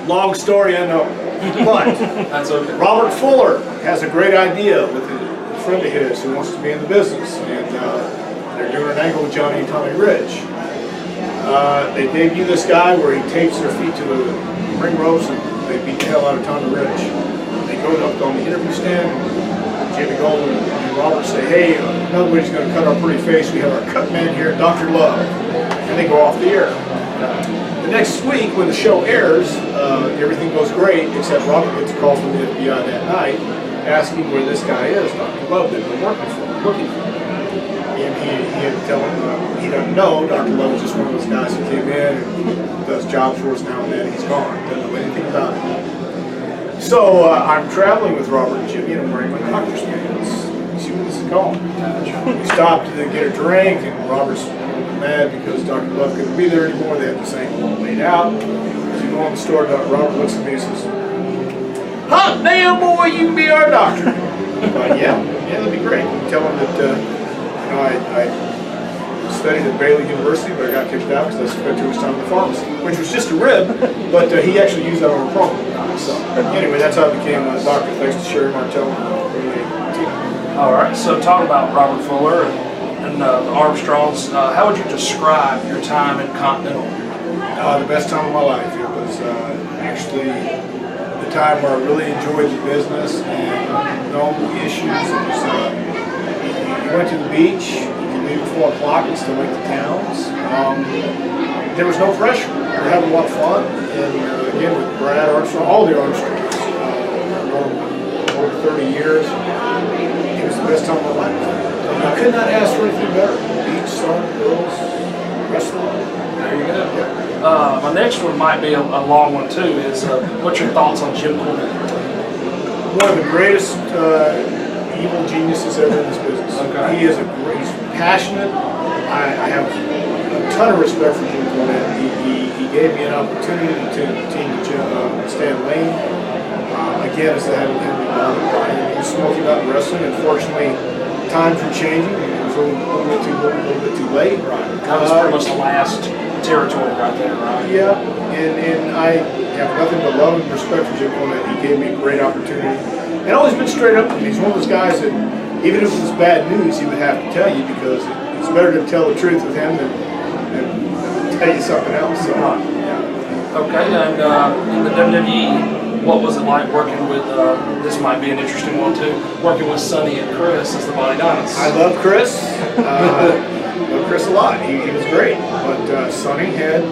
Long story, I know. But That's okay. Robert Fuller has a great idea with a friend of his who wants to be in the business, and they're doing an angle with Johnny and Tommy Rich. They debut this guy where he tapes their feet to the ring ropes and they beat the hell out of Tommy Rich. They go up on the interview stand, and Jimmy Golden and Robert say, hey, nobody's going to cut our pretty face. We have our cut man here, Dr. Love. And they go off the air. The next week, when the show airs, everything goes great, except Robert gets a call from the FBI that night asking where this guy is, Dr. Love, that they're working for, looking for. And he had to tell him he doesn't know. Dr. Love is just one of those guys who came in and does jobs for us now and then. He's gone. Doesn't know anything about it. So I'm traveling with Robert and Jimmy, and I'm wearing my doctor's pants. You see where this is going. We stopped to get a drink, and Robert's mad because Dr. Love couldn't be there anymore. They had the same one laid out. As you go in the store, Robert looks at me and says, hot damn boy, you can be our doctor. Yeah, that'd be great. Tell him that I studied at Baylor University, but I got kicked out because I spent too much time in the pharmacy, which was just a rib, but he actually used that on a promo. So anyway, that's how I became a doctor, thanks to Sherry Martell. All right, so talk about Robert Fuller and the Armstrongs. How would you describe your time in Continental? The best time of my life. It was actually the time where I really enjoyed the business and no issues. It was, you went to the beach, you could leave at 4 o'clock and still make the towns. There was no pressure. We were having a lot of fun. And again, with Brad Armstrong, all the Armstrongs, over 30 years, it was the best time of my life. I could not ask for anything better. Beach, sun, girls, wrestling. There you go. Yeah. My next one might be a long one too. Is what's your thoughts on Jim Cornette? One of the greatest evil geniuses ever in this business. Okay. He is he's passionate. I have a ton of respect for Jim Cornette. He gave me an opportunity to continue to Stan Lane. Again, as the head of Henry, he was smoking out wrestling. Unfortunately, times were changing. It was a little bit too late. Right. That was pretty much the last territory right there, right? Yeah, and I have nothing but love and respect for Jim Cornette. He gave me a great opportunity. And always been straight up with me. He's one of those guys that, even if it was bad news, he would have to tell you because it's better to tell the truth with him than tell you something else. So, yeah. Okay, and in the WWE, what was it like working with, this might be an interesting one too, working with Sonny and Chris as the Body Dynamics? I love Chris. Love Chris a lot. He was great. But Sonny had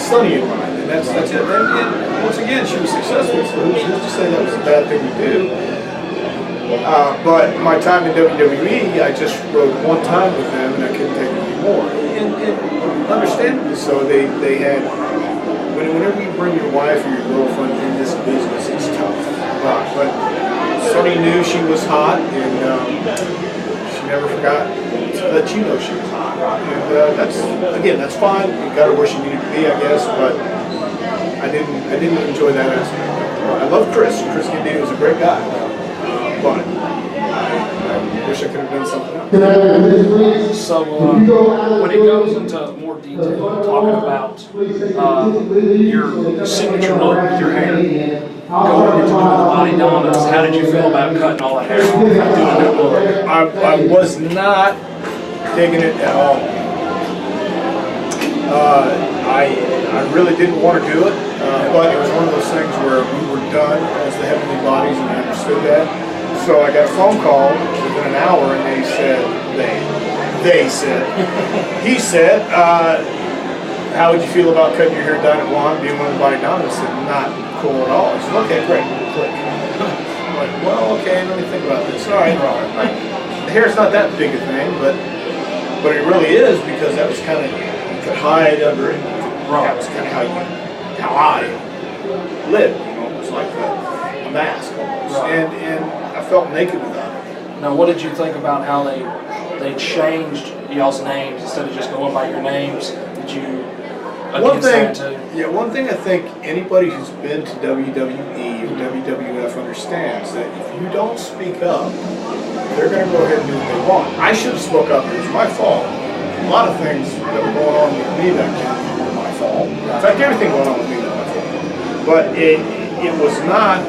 Sonny in mind. And that's it. And once again, she was successful, so who's to say that was a bad thing to do? But my time in WWE, I just rode one time with them, and I couldn't take it anymore. And understandably so, they had, whenever you bring your wife or your girlfriend in this business, it's tough. But Sonny knew she was hot, and she never forgot to let you know she was hot. And that's fine. It got her where she needed to be, I guess, but I didn't enjoy that aspect. I love Chris. Chris Candido was a great guy, but I wish I could have done something else. So when it goes into more detail, talking about your signature look with your hair, going into doing the Body Dominance, how did you feel about cutting all the hair off and doing that look? I was not digging it at all. I really didn't want to do it, but it was one of those things where we were done as the Heavenly Bodies, and I understood that. So I got a phone call within an hour, and he said, how would you feel about cutting your hair down at blonde, being one of the Body Dominants? I said, not cool at all. He said, okay, great, click. I'm like, well, okay, let me think about this. All right, the hair's not that big a thing, but it really is, because that was kind of, you could hide under it. That was kind of how I lived, it was like a mask almost. Right. And I felt naked without it. Now, what did you think about how they changed y'all's names instead of just going by your names? Did you one thing I think anybody who's been to WWE or WWF understands that if you don't speak up, they're going to go ahead and do what they want. I should have spoke up. It was my fault. A lot of things that were going on with me back then were my fault. In fact, everything going on with me was my fault. But it was not,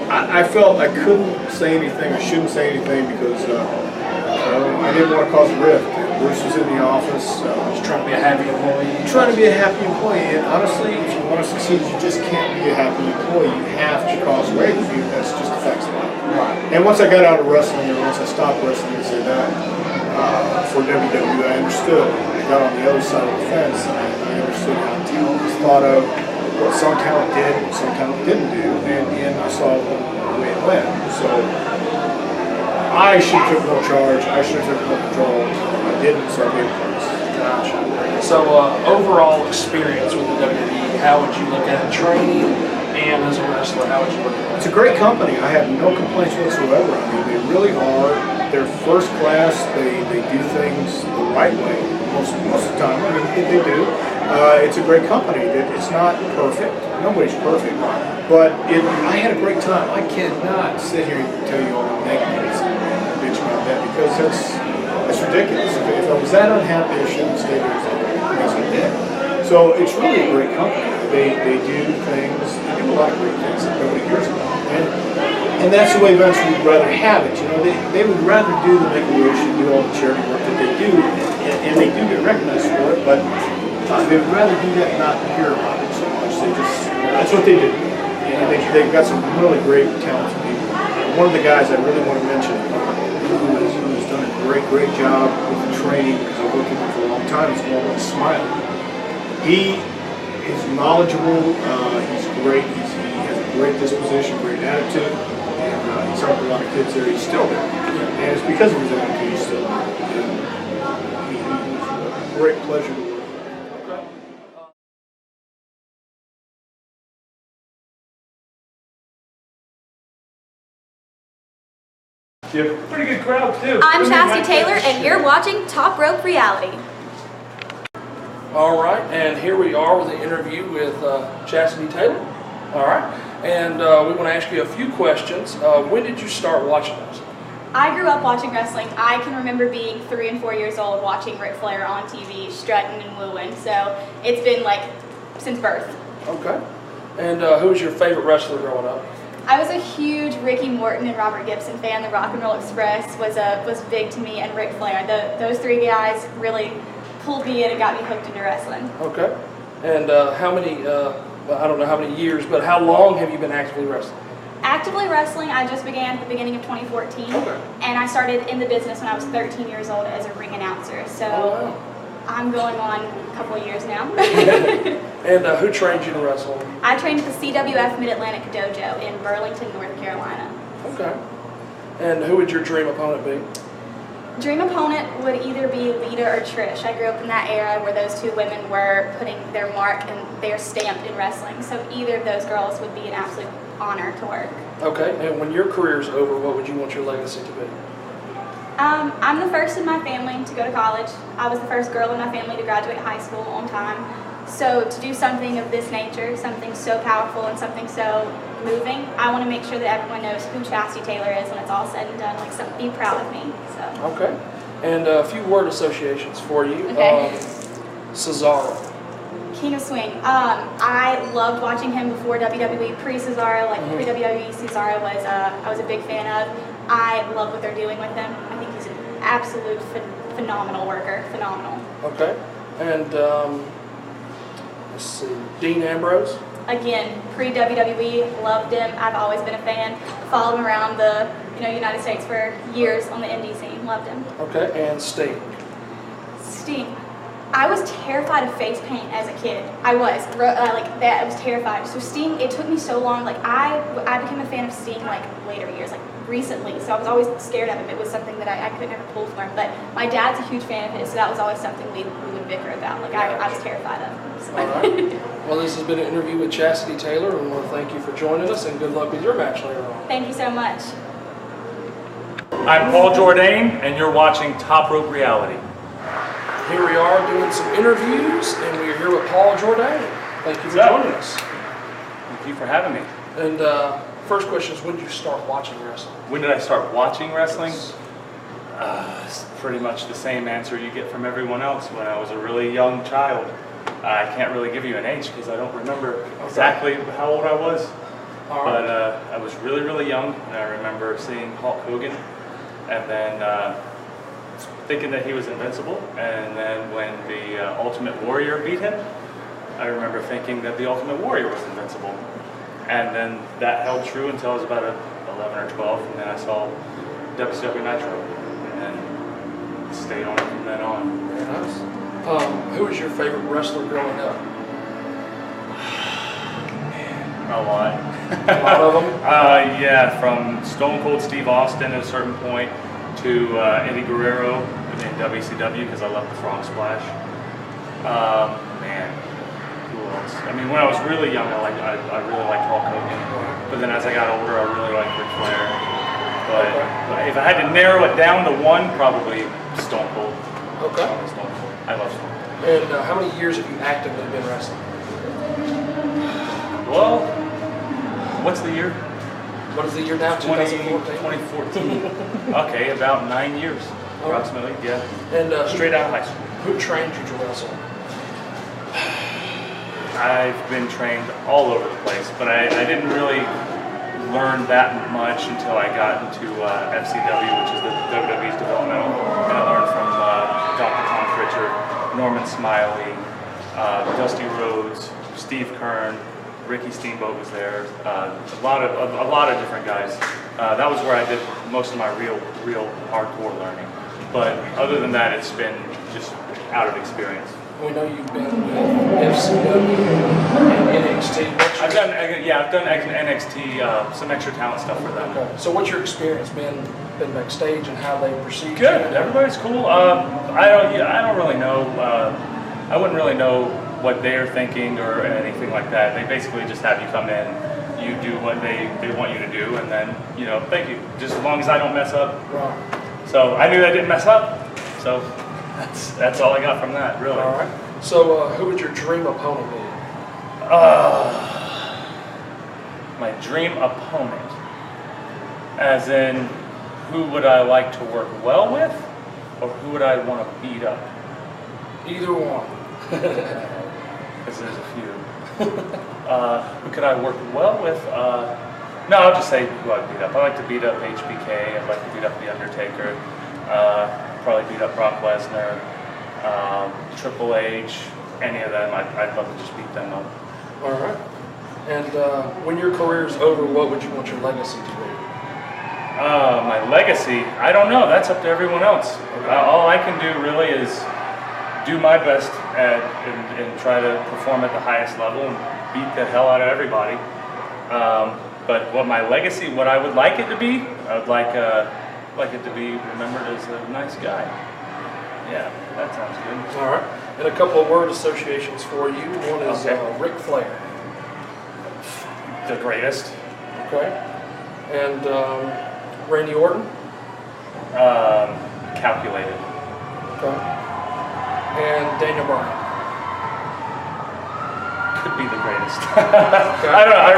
I felt I couldn't say anything, I shouldn't say anything because I didn't want to cause a rift. Bruce was in the office. Just trying to be a happy employee. Trying to be a happy employee, and honestly, if you want to succeed, you just can't be a happy employee. You have to cause a rift. That's just the facts of life. Right. And once I got out of wrestling, and once I stopped wrestling and said that, for WWE, I understood. I got on the other side of the fence, and I understood how talent was thought of, what some talent did, what some talent didn't do, and I saw the way it went. So I should have took more charge. I should have took more control. I didn't, so I gave place. Gotcha. So overall experience with the WWE, how would you look at it? Training and as a wrestler, how would you look at it? It's a great company. I have no complaints whatsoever. I mean, they really are. They're first class. They do things the right way most of the time. I mean, they do. It's a great company. It's not perfect. Nobody's perfect. But I had a great time. I cannot sit here and tell you all the negatives and bitch about that because that's ridiculous. If I was that unhappy, I shouldn't stay there as I did. So it's really a great company. They do things. They do a lot of great things that nobody hears about. And that's the way Vince would rather have it. You know, they would rather do the Make-A-Wish and do all the charity work that they do, and they do get recognized for it. But they would rather do that and not hear about it so much. That's what they do. And they've got some really great, talented people. One of the guys I really want to mention who has done a great job with the training, because I've worked with him for a long time, is Norman Smiley. He is knowledgeable, he's great, he has a great disposition, great attitude, and he's helped a lot of kids there. He's still there. And it's because of his attitude he's still there. And he's a great pleasure to work with. You have a pretty good crowd too. I'm Chasity Taylor, and you're watching Top Rope Reality. All right, and here we are with the interview with Chasity Taylor. All right, and we want to ask you a few questions. When did you start watching this? I grew up watching wrestling. I can remember being 3 and 4 years old watching Ric Flair on TV, strutting and wooing. So it's been like since birth. Okay, and who was your favorite wrestler growing up? I was a huge Ricky Morton and Robert Gibson fan. The Rock and Roll Express was big to me, and Ric Flair. Those 3 guys really pulled me in and got me hooked into wrestling. Okay, and how many? I don't know how many years, but how long have you been actively wrestling? Actively wrestling, I just began at the beginning of 2014, Okay. and I started in the business when I was 13 years old as a ring announcer. So Oh, I'm going on a couple of years now. wow. And who trained you to wrestle? I trained at the CWF Mid-Atlantic Dojo in Burlington, North Carolina. Okay. And who would your dream opponent be? Dream opponent would either be Lita or Trish. I grew up in that era where those 2 women were putting their mark and their stamp in wrestling. So either of those girls would be an absolute honor to work. Okay. And when your career's over, what would you want your legacy to be? I'm the first in my family to go to college. I was the first girl in my family to graduate high school on time. So to do something of this nature, something so powerful and something so moving, I want to make sure that everyone knows who Chasity Taylor is when it's all said and done. Like, be proud of me. So. Okay. And a few word associations for you. Okay. Cesaro. King of Swing. I loved watching him before WWE, pre-Cesaro, like pre-WWE Cesaro I was a big fan of. I love what they're doing with him. I think he's an absolute phenomenal worker. Phenomenal. Okay. And let's see, Dean Ambrose. Again, pre-WWE, loved him. I've always been a fan. Followed him around the United States for years on the indie scene. Loved him. Okay. And Sting. Sting. I was terrified of face paint as a kid. I was like that. I was terrified. So Sting, it took me so long. Like I became a fan of Sting like later years, like recently. So I was always scared of him. It was something that I could never pull for him. But my dad's a huge fan of his, so that was always something we would bicker about. Like I was terrified of him. So. All right. Well, this has been an interview with Chasity Taylor, and we want to thank you for joining us, and good luck with your match later on. Thank you so much. I'm Paul Jordane, and you're watching Top Rope Reality. Here we are doing some interviews, and we're here with Paul Jordane. Thank you for joining us. Thank you for having me. And first question is, when did you start watching wrestling? When did I start watching wrestling? It's pretty much the same answer you get from everyone else. When I was a really young child, I can't really give you an age because I don't remember exactly how old I was. All right. But I was really, really young, and I remember seeing Hulk Hogan, and then thinking that he was invincible. And then when the Ultimate Warrior beat him, I remember thinking that the Ultimate Warrior was invincible. And then that held true until I was about 11 or 12, and then I saw WCW Nitro, and then stayed on it from then on. Very nice. Who was your favorite wrestler growing up? A lot. A lot of them? Yeah, from Stone Cold Steve Austin at a certain point to Eddie Guerrero in WCW because I love the Frog Splash. Man, who else? I mean, when I was really young, I really liked Hulk Hogan. But then as I got older, I really liked Ric Flair. But if I had to narrow it down to one, probably Stone Cold. Okay. Stone Cold. I love Stone Cold. And how many years have you actively been wrestling? Well, what's the year? What is the year now? 2014? 2014. Okay, about 9 years, approximately, yeah. And Straight out of high school. Who trained you to wrestle? I've been trained all over the place, but I didn't really learn that much until I got into FCW, which is the WWE's developmental. And I learned from Dr. Tom Pritchard, Norman Smiley, Dusty Rhodes, Steve Kern, Ricky Steamboat was there. A lot of different guys. That was where I did most of my real hardcore learning. But other than that, it's been just out of experience. We know you've been with FCW and NXT. I've done NXT, some extra talent stuff for them. Okay. So what's your experience been backstage and how they perceive Good. you? Everybody's cool. I don't really know. I wouldn't really know what they're thinking or anything like that. They basically just have you come in, you do what they want you to do, and then thank you. Just as long as I don't mess up. Right. So I knew I didn't mess up. So that's all I got from that, really. All right. So who would your dream opponent be? My dream opponent, as in, who would I like to work well with, or who would I want to beat up? Either one. Because there's a few. Who could I work well with? No, I'll just say who I'd beat up. I like to beat up HBK. I'd like to beat up The Undertaker. Probably beat up Brock Lesnar. Triple H. Any of them. I'd love to just beat them up. All right. And when your career is over, what would you want your legacy to be? My legacy? I don't know. That's up to everyone else. All I can do really is do my best and try to perform at the highest level and beat the hell out of everybody. But what my legacy, what I would like it to be, I would like it to be remembered as a nice guy. Yeah, that sounds good. All right. And a couple of word associations for you. One is Ric Flair. The greatest. Okay. And Randy Orton. Calculated. Okay. And Daniel Bryan. Could be the greatest. I don't know. I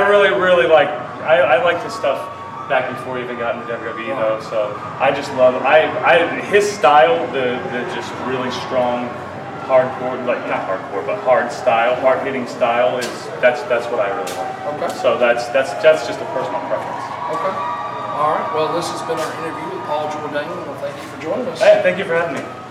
really like. I like this stuff back before he even got into WWE though. So I just love. His style, the just really strong, hardcore, like not hardcore, but hard style, hard hitting style is that's what I really like. Okay. So that's just a personal preference. Okay. All right. Well, this has been our interview with Paul Jordane. Well, thank you for joining us. Hey, thank you for having me.